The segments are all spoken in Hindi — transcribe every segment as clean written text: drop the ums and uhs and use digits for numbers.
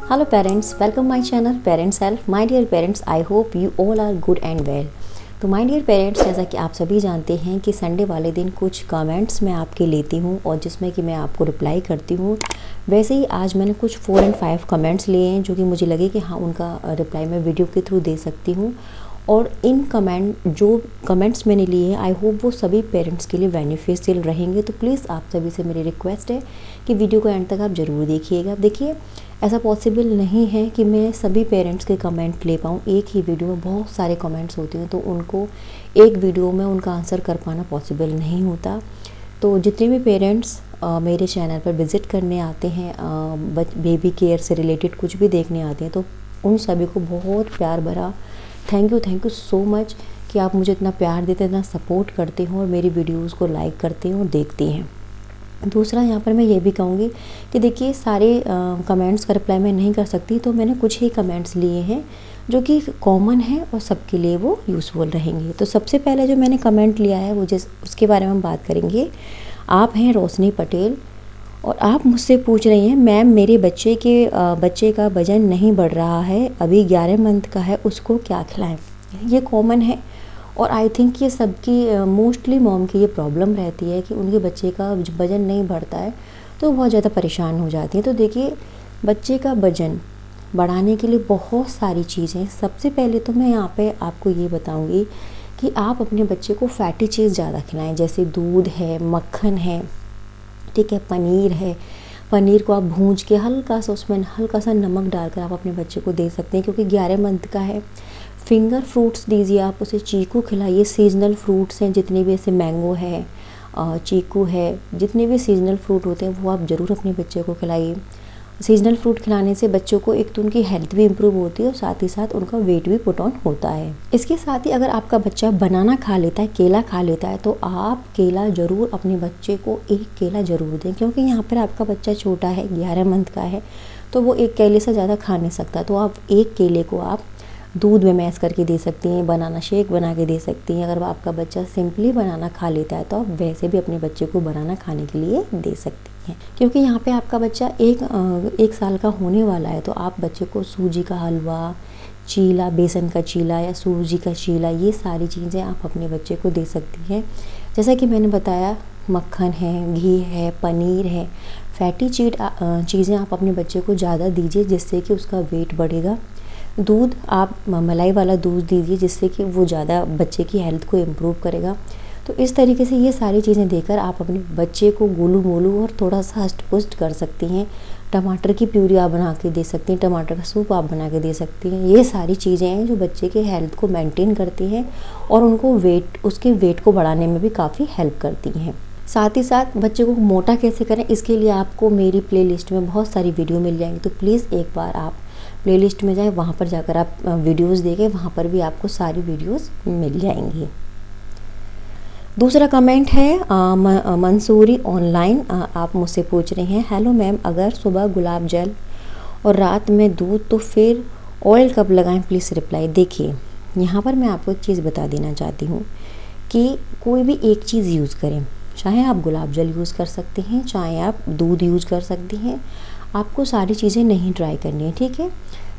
Hello parents, welcome my channel Parents Help. My dear parents, I hope you all are good and well. तो माय डियर पेरेंट्स, जैसा कि आप सभी जानते हैं कि संडे वाले दिन कुछ कमेंट्स मैं आपके लेती हूँ और जिसमें कि मैं आपको रिप्लाई करती हूँ। वैसे ही आज मैंने कुछ 4 और 5 कमेंट्स लिए हैं जो कि मुझे लगे कि हाँ, उनका रिप्लाई मैं वीडियो के थ्रू दे सकती हूँ। और इन जो कमेंट्स मैंने लिए हैं, आई होप वो सभी पेरेंट्स के लिए बेनिफिशियल रहेंगे। तो प्लीज़ आप सभी से मेरी रिक्वेस्ट है कि वीडियो को एंड तक आप ज़रूर देखिएगा। देखिए, ऐसा पॉसिबल नहीं है कि मैं सभी पेरेंट्स के कमेंट ले पाऊँ। एक ही वीडियो में बहुत सारे कमेंट्स होते हैं, तो उनको एक वीडियो में उनका आंसर कर पाना पॉसिबल नहीं होता। तो जितने भी पेरेंट्स मेरे चैनल पर विज़िट करने आते हैं, बेबी केयर से रिलेटेड कुछ भी देखने आते हैं, तो उन सभी को बहुत प्यार भरा थैंक यू सो मच कि आप मुझे इतना प्यार देते हैं, इतना सपोर्ट करते हो और मेरी वीडियोस को लाइक करते हैं और देखते हैं। दूसरा, यहाँ पर मैं ये भी कहूँगी कि देखिए, सारे कमेंट्स का रिप्लाई मैं नहीं कर सकती, तो मैंने कुछ ही कमेंट्स लिए हैं जो कि कॉमन है और सबके लिए वो यूज़फुल रहेंगे। तो सबसे पहले जो मैंने कमेंट लिया है वो उसके बारे में हम बात करेंगे। आप हैं रोशनी पटेल और आप मुझसे पूछ रही हैं, मैम मेरे बच्चे का वज़न नहीं बढ़ रहा है, अभी 11 मंथ का है, उसको क्या खिलाएं। ये कॉमन है और आई थिंक ये सबकी मोस्टली मॉम की ये प्रॉब्लम रहती है कि उनके बच्चे का वज़न नहीं बढ़ता है तो बहुत ज़्यादा परेशान हो जाती हैं। तो देखिए, बच्चे का वज़न बढ़ाने के लिए बहुत सारी चीज़ें हैं। सबसे पहले तो मैं यहाँ पे आपको ये बताऊँगी कि आप अपने बच्चे को फैटी चीज़ ज़्यादा खिलाएँ, जैसे दूध है, मक्खन है, ठीक है, पनीर है। पनीर को आप भूंज के हल्का सा उसमें हल्का सा नमक डालकर आप अपने बच्चे को दे सकते हैं, क्योंकि 11 मंथ का है। फिंगर फ्रूट्स दीजिए, आप उसे चीकू खिलाइए। सीजनल फ्रूट्स हैं जितने भी, ऐसे मैंगो है, चीकू है, जितने भी सीजनल फ्रूट होते हैं वो आप ज़रूर अपने बच्चे को खिलाइए। सीजनल फ्रूट खिलाने से बच्चों को एक तो उनकी हेल्थ भी इम्प्रूव होती है और साथ ही साथ उनका वेट भी पुट ऑन होता है। इसके साथ ही अगर आपका बच्चा बनाना खा लेता है, केला खा लेता है, तो आप केला ज़रूर अपने बच्चे को एक केला ज़रूर दें, क्योंकि यहाँ पर आपका बच्चा छोटा है, 11 मंथ का है, तो वो एक केले से ज़्यादा खा नहीं सकता। तो आप एक केले को आप दूध में मैश करके दे सकती हैं, बनाना शेक बना के दे सकती हैं। अगर आपका बच्चा सिंपली बनाना खा लेता है तो आप वैसे भी अपने बच्चे को बनाना खाने के लिए दे सकती हैं, क्योंकि यहाँ पे आपका बच्चा एक साल का होने वाला है। तो आप बच्चे को सूजी का हलवा, चीला, बेसन का चीला या सूजी का चीला, ये सारी चीज़ें आप अपने बच्चे को दे सकती हैं। जैसा कि मैंने बताया, मक्खन है, घी है, पनीर है, फैटी चीज़ें आप अपने बच्चे को ज़्यादा दीजिए, जिससे कि उसका वेट बढ़ेगा। दूध आप मलाई वाला दूध दीजिए, जिससे कि वो ज़्यादा बच्चे की हेल्थ को इम्प्रूव करेगा। तो इस तरीके से ये सारी चीज़ें देकर आप अपने बच्चे को गोलू मोलू और थोड़ा सा हष्ट पुष्ट कर सकती हैं। टमाटर की प्यूरी आप बना के दे सकती हैं, टमाटर का सूप आप बना के दे सकती हैं। ये सारी चीज़ें हैं जो बच्चे के हेल्थ को मेंटेन करती हैं और उनको उसके वेट को बढ़ाने में भी काफ़ी हेल्प करती हैं। साथ ही साथ बच्चे को मोटा कैसे करें, इसके लिए आपको मेरी प्लेलिस्ट में बहुत सारी वीडियो मिल जाएंगी। तो प्लीज़ एक बार आप प्लेलिस्ट में जाएं, वहाँ पर जाकर आप वीडियोस देखें, वहाँ पर भी आपको सारी वीडियोस मिल जाएंगी। दूसरा कमेंट है मंसूरी ऑनलाइन। आप मुझसे पूछ रहे हैं, हेलो मैम, अगर सुबह गुलाब जल और रात में दूध, तो फिर ऑयल कब लगाएं, प्लीज़ रिप्लाई। देखिए, यहाँ पर मैं आपको एक चीज़ बता देना चाहती हूँ कि कोई भी एक चीज़ यूज़ करें, चाहे आप गुलाब जल यूज़ कर सकते हैं, चाहे आप दूध यूज़ कर सकती हैं, आपको सारी चीज़ें नहीं ट्राई करनी है, ठीक है।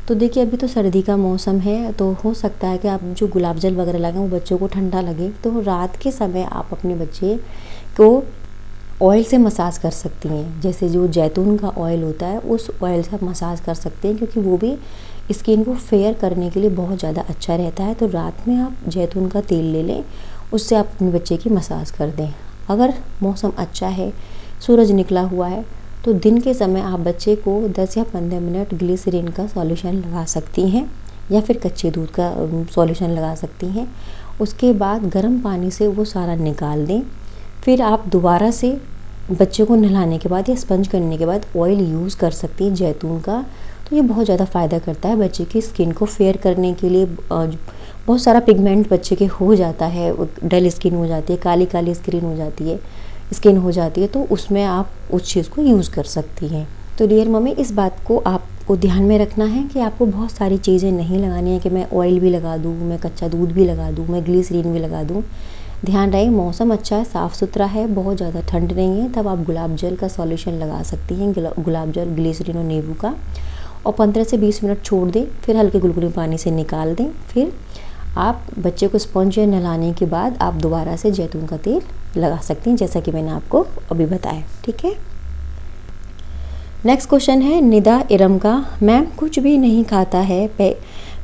तो देखिए, अभी तो सर्दी का मौसम है, तो हो सकता है कि आप जो गुलाब जल वगैरह लगाएं वो बच्चों को ठंडा लगे, तो रात के समय आप अपने बच्चे को ऑयल से मसाज कर सकती हैं। जैसे जो जैतून का ऑयल होता है, उस ऑयल से आप मसाज कर सकते हैं, क्योंकि वो भी स्किन को फेयर करने के लिए बहुत ज़्यादा अच्छा रहता है। तो रात में आप जैतून का तेल ले लें, उससे आप अपने बच्चे की मसाज कर दें। अगर मौसम अच्छा है, सूरज निकला हुआ है, तो दिन के समय आप बच्चे को 10 या 15 मिनट ग्लिसरीन का सॉल्यूशन लगा सकती हैं, या फिर कच्चे दूध का सॉल्यूशन लगा सकती हैं। उसके बाद गर्म पानी से वो सारा निकाल दें। फिर आप दोबारा से बच्चे को नहलाने के बाद या स्पंज करने के बाद ऑयल यूज़ कर सकती हैं जैतून का। तो ये बहुत ज़्यादा फ़ायदा करता है बच्चे की स्किन को फेयर करने के लिए। बहुत सारा पिगमेंट बच्चे के हो जाता है, डल स्किन हो जाती है, काली काली स्किन हो जाती है, तो उसमें आप उस चीज़ को यूज़ कर सकती हैं। तो डियर मम्मी, इस बात को आपको ध्यान में रखना है कि आपको बहुत सारी चीज़ें नहीं लगानी है कि मैं ऑयल भी लगा दूँ, मैं कच्चा दूध भी लगा दूँ, मैं ग्लिसरीन भी लगा दूँ। ध्यान रहे, मौसम अच्छा है, साफ़ सुथरा है, बहुत ज़्यादा ठंड नहीं है, तब आप गुलाब जल का सॉल्यूशन लगा सकती हैं, गुलाब जल, ग्लिसरीन और नींबू का। और 15 से 20 मिनट छोड़ दें, फिर हल्के गुनगुने पानी से निकाल दें। फिर आप बच्चे को स्पंज या नहलाने के बाद आप दोबारा से जैतून का तेल लगा सकती हैं, जैसा कि मैंने आपको अभी बताया। ठीक है। नेक्स्ट क्वेश्चन है निदा इरम का। मैम कुछ भी नहीं खाता है,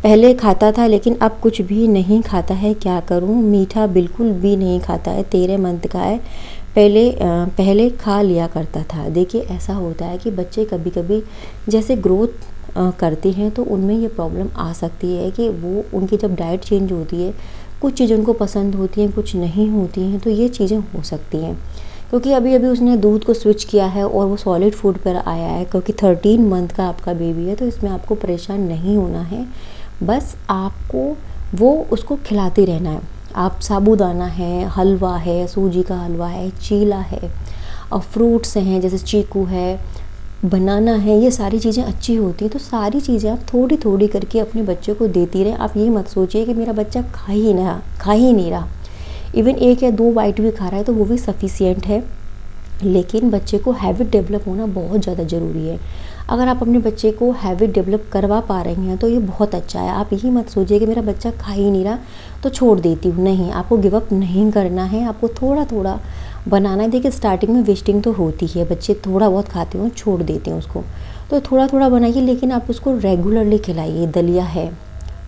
पहले खाता था लेकिन अब कुछ भी नहीं खाता है, क्या करूं? मीठा बिल्कुल भी नहीं खाता है, 13 मंथ का है, पहले खा लिया करता था। देखिए ऐसा होता है कि बच्चे कभी कभी जैसे ग्रोथ करते हैं तो उनमें ये प्रॉब्लम आ सकती है कि वो उनकी जब डाइट चेंज होती है, कुछ चीज़ें उनको पसंद होती हैं, कुछ नहीं होती हैं, तो ये चीज़ें हो सकती हैं। क्योंकि अभी अभी उसने दूध को स्विच किया है और वो सॉलिड फूड पर आया है, क्योंकि 13 मंथ का आपका बेबी है, तो इसमें आपको परेशान नहीं होना है। बस आपको वो उसको खिलाते रहना है। आप साबूदाना है, हलवा है, सूजी का हलवा है, चीला है, और फ्रूट्स हैं जैसे चीकू है, बनाना है, ये सारी चीज़ें अच्छी होती हैं। तो सारी चीज़ें आप थोड़ी थोड़ी करके अपने बच्चे को देती रहें। आप ये मत सोचिए कि मेरा बच्चा खा ही नहीं रहा। इवन 1 या 2 बाइट भी खा रहा है तो वो भी सफिशिएंट है। लेकिन बच्चे को हैबिट डेवलप होना बहुत ज़्यादा ज़रूरी है। अगर आप अपने बच्चे को हैबिट डेवलप करवा पा रही हैं तो ये बहुत अच्छा है। आप यही मत सोचिए कि मेरा बच्चा खा ही नहीं रहा तो छोड़ देती हूँ। नहीं, आपको गिव अप नहीं करना है, आपको थोड़ा थोड़ा बनाना है। देखिए स्टार्टिंग में वेस्टिंग तो होती है, बच्चे थोड़ा बहुत खाते हैं छोड़ देते हैं उसको, तो थोड़ा थोड़ा बनाइए, लेकिन आप उसको रेगुलरली खिलाइए। दलिया है,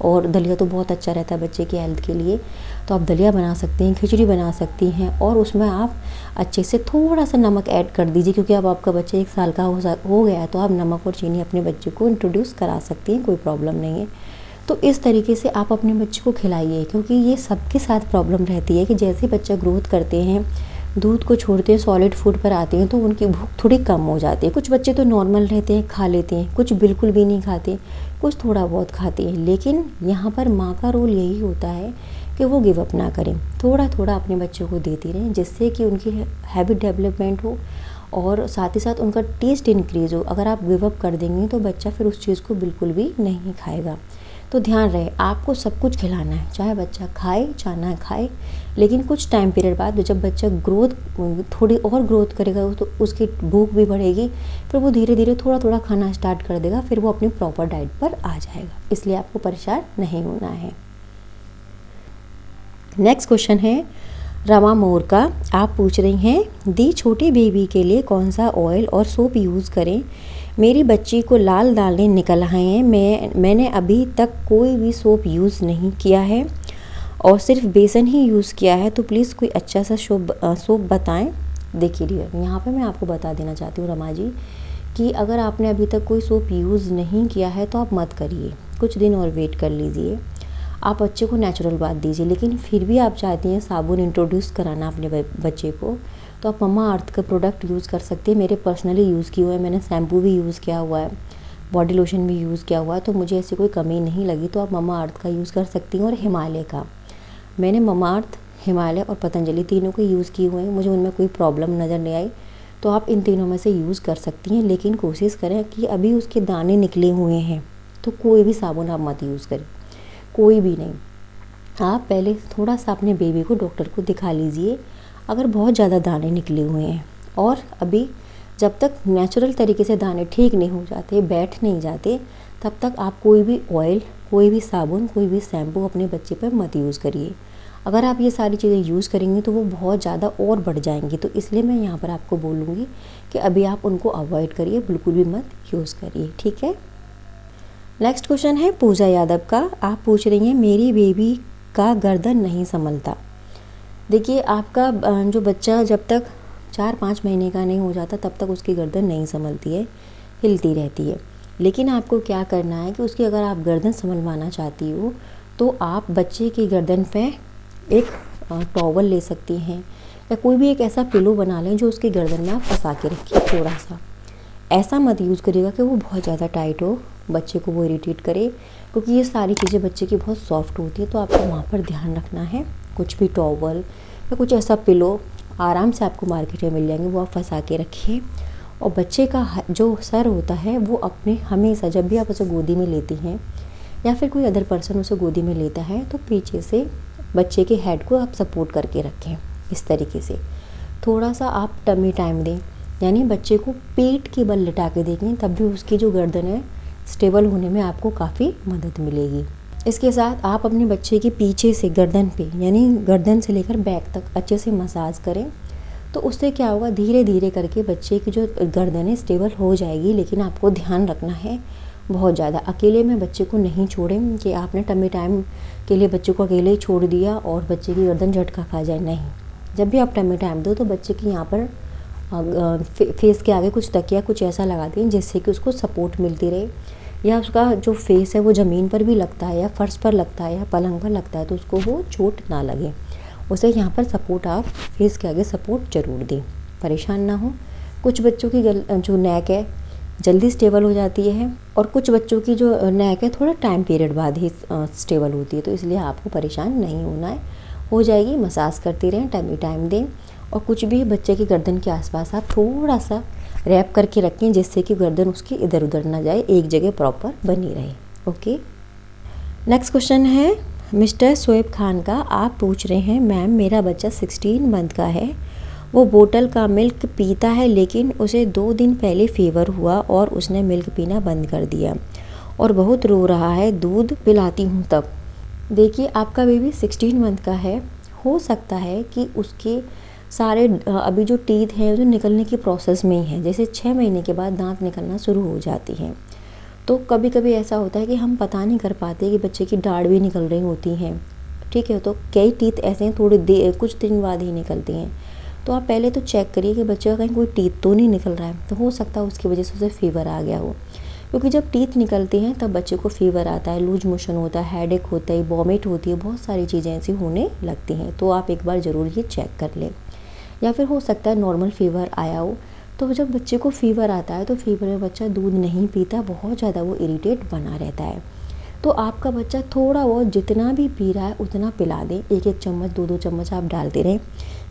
और दलिया तो बहुत अच्छा रहता है बच्चे की हेल्थ के लिए, तो आप दलिया बना सकती हैं, खिचड़ी बना सकती हैं, और उसमें आप अच्छे से थोड़ा सा नमक ऐड कर दीजिए, क्योंकि अब आपका बच्चा 1 साल का हो गया है, तो आप नमक और चीनी अपने बच्चे को इंट्रोड्यूस करा सकती हैं, कोई प्रॉब्लम नहीं है। तो इस तरीके से आप अपने बच्चे को खिलाइए, क्योंकि ये सबके साथ प्रॉब्लम रहती है कि जैसे बच्चा ग्रोथ करते हैं, दूध को छोड़ते हैं, सॉलिड फूड पर आते हैं, तो उनकी भूख थोड़ी कम हो जाती है। कुछ बच्चे तो नॉर्मल रहते हैं, खा लेते हैं, कुछ बिल्कुल भी नहीं खाते, कुछ थोड़ा बहुत खाते हैं। लेकिन यहाँ पर माँ का रोल यही होता है कि वो गिव अप ना करें, थोड़ा थोड़ा अपने बच्चों को देती रहें, जिससे कि उनकी हैबिट डेवलपमेंट हो और साथ ही साथ उनका टेस्ट इंक्रीज़ हो। अगर आप गिव अप कर देंगे तो बच्चा फिर उस चीज़ को बिल्कुल भी नहीं खाएगा। तो ध्यान रहे, आपको सब कुछ खिलाना है, चाहे बच्चा खाए चाहे ना खाए, लेकिन कुछ टाइम पीरियड बाद जब बच्चा थोड़ी और ग्रोथ करेगा तो उसकी भूख भी बढ़ेगी, फिर वो धीरे धीरे थोड़ा थोड़ा खाना स्टार्ट कर देगा, फिर वो अपनी प्रॉपर डाइट पर आ जाएगा। इसलिए आपको परेशान नहीं होना है। नेक्स्ट क्वेश्चन है रमा मोर का। आप पूछ रही हैं दी छोटे बेबी के लिए कौन सा ऑयल और सोप यूज़ करें? मेरी बच्ची को लाल दाने निकल आए हैं, मैंने अभी तक कोई भी सोप यूज़ नहीं किया है और सिर्फ बेसन ही यूज़ किया है, तो प्लीज़ कोई अच्छा सा सोप बताएं। देखिए डियर, यहाँ पे मैं आपको बता देना चाहती हूँ रमा जी कि अगर आपने अभी तक कोई सोप यूज़ नहीं किया है तो आप मत करिए, कुछ दिन और वेट कर लीजिए। आप बच्चे को नेचुरल बात दीजिए, लेकिन फिर भी आप चाहती हैं साबुन इंट्रोड्यूस कराना अपने बच्चे को, तो आप मम्मा अर्थ का प्रोडक्ट यूज़ कर सकते हैं। मेरे पर्सनली यूज़ किए हुए हैं, मैंने शैम्पू भी यूज़ किया हुआ है, बॉडी लोशन भी यूज़ किया हुआ है, तो मुझे ऐसी कोई कमी नहीं लगी। तो आप मम्मा अर्थ का यूज़ कर सकती हैं और हिमालय का। मैंने मम्मा अर्थ, हिमालय और पतंजलि तीनों को यूज़ किए हुए हैं, मुझे उनमें कोई प्रॉब्लम नज़र नहीं आई। तो आप इन तीनों में से यूज़ कर सकती हैं, लेकिन कोशिश करें कि अभी उसके दाने निकले हुए हैं तो कोई भी साबुन आप मत यूज़ करें, कोई भी नहीं। आप पहले थोड़ा सा अपने बेबी को डॉक्टर को दिखा लीजिए अगर बहुत ज़्यादा दाने निकले हुए हैं, और अभी जब तक नेचुरल तरीके से दाने ठीक नहीं हो जाते, बैठ नहीं जाते, तब तक आप कोई भी ऑयल, कोई भी साबुन, कोई भी शैम्पू अपने बच्चे पर मत यूज़ करिए। अगर आप ये सारी चीज़ें यूज़ करेंगे तो वो बहुत ज़्यादा और बढ़ जाएंगी। तो इसलिए मैं यहाँ पर आपको बोलूँगी कि अभी आप उनको अवॉइड करिए, बिल्कुल भी मत यूज़ करिए, ठीक है। नेक्स्ट क्वेश्चन है पूजा यादव का। आप पूछ रही हैं मेरी बेबी का गर्दन नहीं संभलता। देखिए आपका जो बच्चा जब तक 4-5 महीने का नहीं हो जाता तब तक उसकी गर्दन नहीं संभलती है, हिलती रहती है। लेकिन आपको क्या करना है कि उसकी अगर आप गर्दन संभलवाना चाहती हो तो आप बच्चे की गर्दन पे एक टॉवल ले सकती हैं, या कोई भी एक ऐसा पिलो बना लें जो उसकी गर्दन में आप फंसा के रखिए थोड़ा सा। ऐसा मत यूज़ करिएगा कि वो बहुत ज़्यादा टाइट हो, बच्चे को वो इरिटेट करे, क्योंकि ये सारी चीज़ें बच्चे की बहुत सॉफ्ट होती है। तो आपको वहाँ पर ध्यान रखना है, कुछ भी टॉवल या कुछ ऐसा पिलो आराम से आपको मार्केट में मिल जाएंगे, वो आप फंसा के रखिए। और बच्चे का जो सर होता है वो अपने हमेशा जब भी आप उसे गोदी में लेती हैं या फिर कोई अदर पर्सन उसे गोदी में लेता है तो पीछे से बच्चे के हेड को आप सपोर्ट करके रखें इस तरीके से। थोड़ा सा आप टमी टाइम दें, यानी बच्चे को पेट के बल लिटा के देखें, तब भी उसकी जो गर्दन है स्टेबल होने में आपको काफ़ी मदद मिलेगी। इसके साथ आप अपने बच्चे के पीछे से गर्दन पे, यानी गर्दन से लेकर बैक तक अच्छे से मसाज करें। तो उससे क्या होगा, धीरे धीरे करके बच्चे की जो गर्दन है स्टेबल हो जाएगी। लेकिन आपको ध्यान रखना है बहुत ज़्यादा, अकेले में बच्चे को नहीं छोड़ें कि आपने टमी टाइम के लिए बच्चे को अकेले ही छोड़ दिया और बच्चे की गर्दन झटका खा जाए। नहीं, जब भी आप टमी टाइम दो तो बच्चे की यहाँ पर फेस के आगे कुछ तकिया कुछ ऐसा लगा दें जिससे कि उसको सपोर्ट मिलती रहे, या उसका जो फेस है वो ज़मीन पर भी लगता है या फर्श पर लगता है या पलंग पर लगता है तो उसको वो चोट ना लगे, उसे यहाँ पर सपोर्ट आप फेस के आगे सपोर्ट ज़रूर दें, परेशान ना हो। कुछ बच्चों की जो नेक है जल्दी स्टेबल हो जाती है और कुछ बच्चों की जो नेक है थोड़ा टाइम पीरियड बाद ही स्टेबल होती है, तो इसलिए आपको परेशान नहीं होना है, हो जाएगी। मसाज करते रहें, टमी टाइम दें और कुछ भी बच्चे की गर्दन के आसपास आप थोड़ा सा रैप करके रखें जिससे कि गर्दन उसकी इधर उधर ना जाए, एक जगह प्रॉपर बनी रहे। ओके, नेक्स्ट क्वेश्चन है मिस्टर शोएब खान का। आप पूछ रहे हैं मैम मेरा बच्चा 16 मंथ का है, वो बोतल का मिल्क पीता है लेकिन उसे 2 दिन पहले फीवर हुआ और उसने मिल्क पीना बंद कर दिया और बहुत रो रहा है, दूध पिलाती हूँ तब। देखिए आपका बेबी 16 मंथ का है, हो सकता है कि उसके सारे अभी जो टीथ हैं जो निकलने की प्रोसेस में ही है, जैसे 6 महीने के बाद दांत निकलना शुरू हो जाती हैं। तो कभी कभी ऐसा होता है कि हम पता नहीं कर पाते कि बच्चे की दाढ़ भी निकल रही होती हैं, ठीक है। तो कई टीथ ऐसे हैं थोड़ी देर कुछ दिन बाद ही निकलती हैं, तो आप पहले तो चेक करिए कि बच्चे का कहीं कोई टीथ तो नहीं निकल रहा है। तो हो सकता है उसकी वजह से उसे फीवर आ गया हो, क्योंकि जब टीथ निकलती हैं तब बच्चे को फीवर आता है, लूज मोशन होता है, हेडेक होता है, वॉमिट होती है, बहुत सारी चीज़ें ऐसी होने लगती हैं। तो आप एक बार ज़रूर ये चेक कर लें। या फिर हो सकता है नॉर्मल फीवर आया हो। तो जब बच्चे को फीवर आता है तो फीवर में बच्चा दूध नहीं पीता, बहुत ज़्यादा वो इरिटेट बना रहता है। तो आपका बच्चा थोड़ा बहुत जितना भी पी रहा है उतना पिला दें, 1-1 चम्मच 2-2 चम्मच आप डालते रहें,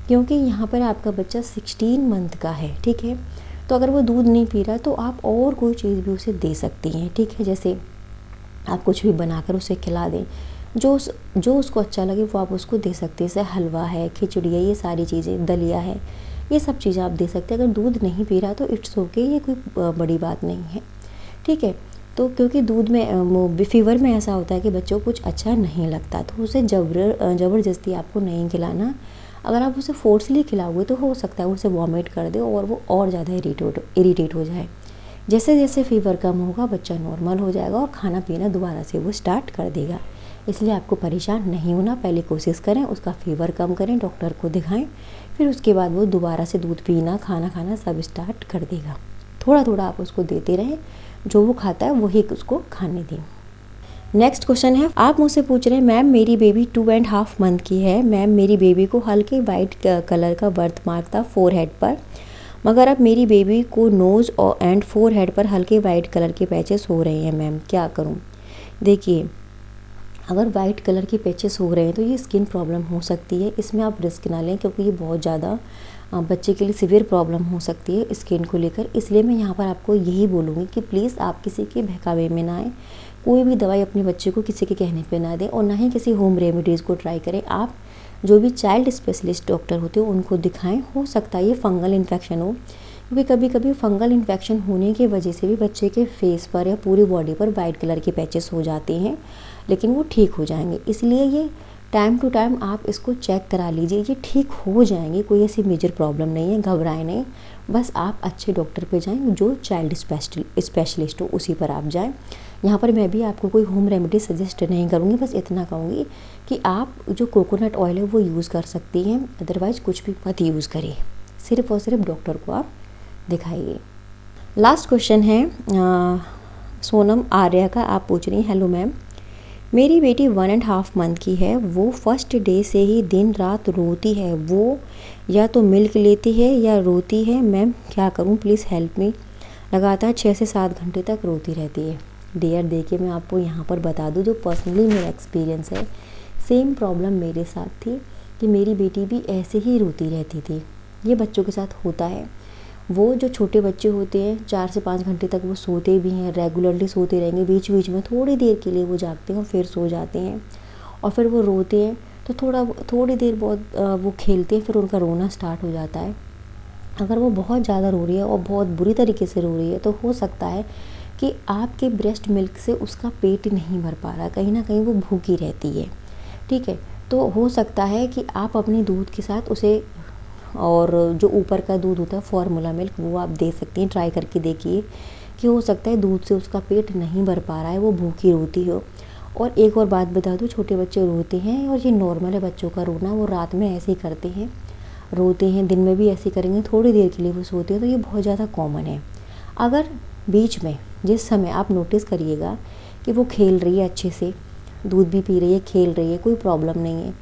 क्योंकि यहाँ पर आपका बच्चा 16 मंथ का है, ठीक है। तो अगर वो दूध नहीं पी रहा तो आप और कोई चीज़ भी उसे दे सकती हैं, ठीक है। जैसे आप कुछ भी बनाकर उसे खिला दें, जो उसको अच्छा लगे वो आप उसको दे सकते हैं। जैसे हलवा है, खिचड़ी है, ये सारी चीज़ें, दलिया है, ये सब चीज़ें आप दे सकते हैं। अगर दूध नहीं पी रहा तो इट्स ओके, ये कोई बड़ी बात नहीं है, ठीक है। तो क्योंकि दूध में फीवर में ऐसा होता है कि बच्चों को कुछ अच्छा नहीं लगता, तो उसे ज़बरदस्ती आपको नहीं खिलाना। अगर आप उसे फोर्सली खिलाओगे तो हो सकता है उसे वॉमिट कर दे और वो और ज़्यादा इरीटेट हो जाए। जैसे जैसे फीवर कम होगा बच्चा नॉर्मल हो जाएगा और खाना पीना दोबारा से वो स्टार्ट कर देगा। इसलिए आपको परेशान नहीं होना, पहले कोशिश करें उसका फीवर कम करें, डॉक्टर को दिखाएं, फिर उसके बाद वो दोबारा से दूध पीना, खाना खाना सब स्टार्ट कर देगा। थोड़ा थोड़ा आप उसको देते रहें, जो वो खाता है वही उसको खाने दें। नेक्स्ट क्वेश्चन है, आप मुझसे पूछ रहे हैं मैम मेरी बेबी 2.5 मंथ की है, मैम मेरी बेबी को हल्के वाइट कलर का बर्थ मार्क था फोरहेड पर, मगर अब मेरी बेबी को नोज़ और एंड फोरहेड पर हल्के वाइट कलर के पैचेस हो रहे हैं, मैम क्या करूं। देखिए अगर वाइट कलर के पैचेस हो रहे हैं तो ये स्किन प्रॉब्लम हो सकती है, इसमें आप रिस्क ना लें क्योंकि ये बहुत ज़्यादा बच्चे के लिए सिवियर प्रॉब्लम हो सकती है स्किन को लेकर। इसलिए मैं यहाँ पर आपको यही बोलूँगी कि प्लीज़ आप किसी के बहकावे में ना आए, कोई भी दवाई अपने बच्चे को किसी के कहने पे ना दें और ना ही किसी होम रेमेडीज़ को ट्राई करें। आप जो भी चाइल्ड स्पेशलिस्ट डॉक्टर होते हैं उनको दिखाएं, हो सकता है ये फंगल इन्फेक्शन हो, क्योंकि कभी कभी फंगल इन्फेक्शन होने की वजह से भी बच्चे के फेस पर या पूरी बॉडी पर वाइट कलर के पैचेस हो जाते हैं, लेकिन वो ठीक हो जाएंगे। इसलिए ये टाइम टू टाइम आप इसको चेक करा लीजिए, ये ठीक हो जाएंगे, कोई ऐसी मेजर प्रॉब्लम नहीं है, घबराएं नहीं। बस आप अच्छे डॉक्टर पे जाएं, जो चाइल्ड स्पेशलिस्ट हो उसी पर आप जाएं। यहाँ पर मैं भी आपको कोई होम रेमेडी सजेस्ट नहीं करूँगी, बस इतना कहूँगी कि आप जो कोकोनट ऑयल है वो यूज़ कर सकती हैं, अदरवाइज़ कुछ भी मत यूज़ करिए, सिर्फ और सिर्फ डॉक्टर को आप दिखाइए। लास्ट क्वेश्चन है सोनम आर्या का। आप पूछ रही हैं हेलो मैम मेरी बेटी 1.5 मंथ की है, वो फर्स्ट डे से ही दिन रात रोती है, वो या तो मिल्क लेती है या रोती है, मैम क्या करूं प्लीज़ हेल्प मी। लगातार 6 से 7 घंटे तक रोती रहती है। डियर देखिए मैं आपको यहाँ पर बता दूँ जो पर्सनली मेरा एक्सपीरियंस है, सेम प्रॉब्लम मेरे साथ थी कि मेरी बेटी भी ऐसे ही रोती रहती थी। ये बच्चों के साथ होता है, वो जो छोटे बच्चे होते हैं 4 से 5 घंटे तक वो सोते भी हैं, रेगुलरली सोते रहेंगे, बीच बीच में थोड़ी देर के लिए वो जागते हैं और फिर सो जाते हैं और फिर वो रोते हैं तो थोड़ी देर बहुत वो खेलते हैं, फिर उनका रोना स्टार्ट हो जाता है। अगर वो बहुत ज़्यादा रो रही है और बहुत बुरी तरीके से रो रही है तो हो सकता है कि आपके ब्रेस्ट मिल्क से उसका पेट नहीं भर पा रहा, कहीं ना कहीं वो भूखी रहती है, ठीक है। तो हो सकता है कि आप अपनी दूध के साथ उसे, और जो ऊपर का दूध होता है फॉर्मूला मिल्क, वो आप दे सकती हैं। ट्राई करके देखिए कि हो सकता है दूध से उसका पेट नहीं भर पा रहा है, वो भूखी रोती हो। और एक और बात बता दूँ, छोटे बच्चे रोते हैं और ये नॉर्मल है बच्चों का रोना, वो रात में ऐसे ही करते हैं, रोते हैं, दिन में भी ऐसे करेंगे, थोड़ी देर के लिए वो सोते हैं, तो ये बहुत ज़्यादा कॉमन है। अगर बीच में जिस समय आप नोटिस करिएगा कि वो खेल रही है अच्छे से, दूध भी पी रही है, खेल रही है, कोई प्रॉब्लम नहीं है,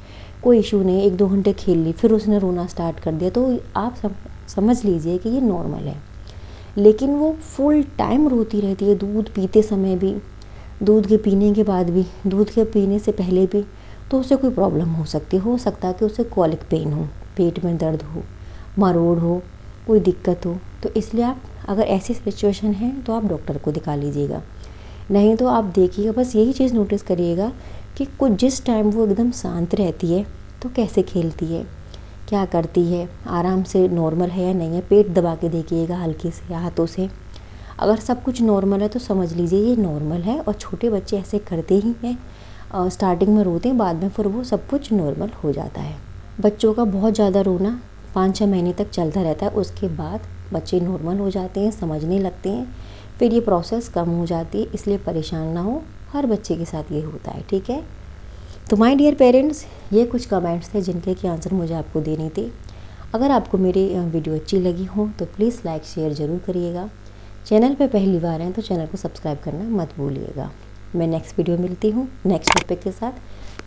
कोई इशू नहीं है, 1-2 घंटे खेल ली, फिर उसने रोना स्टार्ट कर दिया, तो आप समझ लीजिए कि ये नॉर्मल है। लेकिन वो फुल टाइम रोती रहती है, दूध पीते समय भी, दूध के पीने के बाद भी, दूध के पीने से पहले भी, तो उससे कोई प्रॉब्लम हो सकती है। हो सकता है कि उसे कॉलिक पेन हो, पेट में दर्द हो, मरोड़ हो, कोई दिक्कत हो। तो इसलिए आप, अगर ऐसी सिचुएशन है तो आप डॉक्टर को दिखा लीजिएगा। नहीं तो आप देखिएगा, बस यही चीज़ नोटिस करिएगा कि कुछ जिस टाइम वो एकदम शांत रहती है तो कैसे खेलती है, क्या करती है, आराम से नॉर्मल है या नहीं है। पेट दबा के देखिएगा हल्के से हाथों से, अगर सब कुछ नॉर्मल है तो समझ लीजिए ये नॉर्मल है। और छोटे बच्चे ऐसे करते ही हैं, स्टार्टिंग में रोते हैं, बाद में फिर वो सब कुछ नॉर्मल हो जाता है। बच्चों का बहुत ज़्यादा रोना 5-6 महीने तक चलता रहता है, उसके बाद बच्चे नॉर्मल हो जाते हैं, समझने लगते हैं, फिर ये प्रोसेस कम हो जाती है। इसलिए परेशान ना हो, हर बच्चे के साथ ये होता है, ठीक है। तो माय डियर पेरेंट्स, ये कुछ कमेंट्स थे जिनके कि आंसर मुझे आपको देने थे। अगर आपको मेरी वीडियो अच्छी लगी हो तो प्लीज़ लाइक शेयर ज़रूर करिएगा। चैनल पे पहली बार हैं तो चैनल को सब्सक्राइब करना मत भूलिएगा। मैं नेक्स्ट वीडियो मिलती हूँ नेक्स्ट टॉपिक के साथ,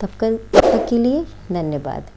तब तक के लिए धन्यवाद।